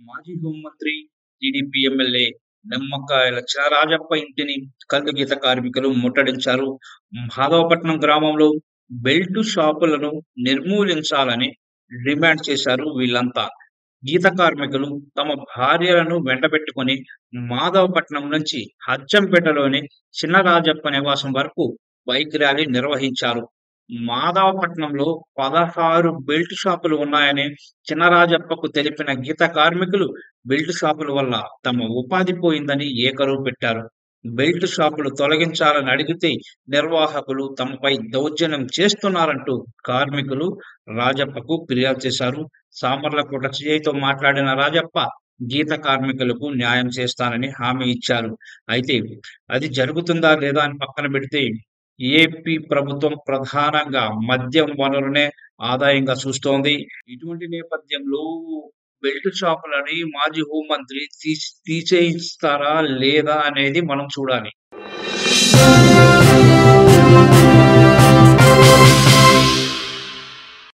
మాజీ హోంమంత్రి, TDP MLA Nimmakayala Chinarajappa ఇంటిని కల్లు గీత కార్మికులు ముట్టడించారు. మాధవపట్నం గ్రామంలో బెల్టు షాపులను నిర్మూలించాలని డిమాండ్ చేశారు వీళ్ళంతా. గీత కార్మికులు తమ భార్యలను వెంటబెట్టుకొని మాధవపట్నం నుంచి అచ్చంపేటలోని చినరాజప్ప నివాసం వరకు బైక్ ర్యాలీ నిర్వహించారు. మాధవపట్నంలో 16 బెల్ట్ షాపులు ఉన్నాయని చినరాజప్పకు తెలిపిన గీత కార్మికులు బెల్ట్ షాపుల వల్ల తమ ఉపాధి పోయిందని ఏకరువు పెట్టారు. బెల్ట్ షాపులు తొలగించాలని అడిగితే నిర్వాహకులు తమపై దౌర్జన్యం చేస్తున్నారంటూ కార్మికులు రాజప్పకు ఫిర్యాదు చేశారు. సామర్లకోట సిఐతో మాట్లాడిన రాజప్ప గీత కార్మికులకు న్యాయం చేస్తానని హామీ ఇచ్చారు. అయితే అది జరుగుతుందా లేదా అని పక్కన పెడితే ఏపీ ప్రభుత్వం ప్రధానంగా మద్యం వనరునే ఆదాయంగా చూస్తోంది. ఇటువంటి నేపథ్యంలో బెల్ట్ షాపులని మాజీ హోంమంత్రి తీసేయిస్తారా లేదా అనేది మనం చూడాలి.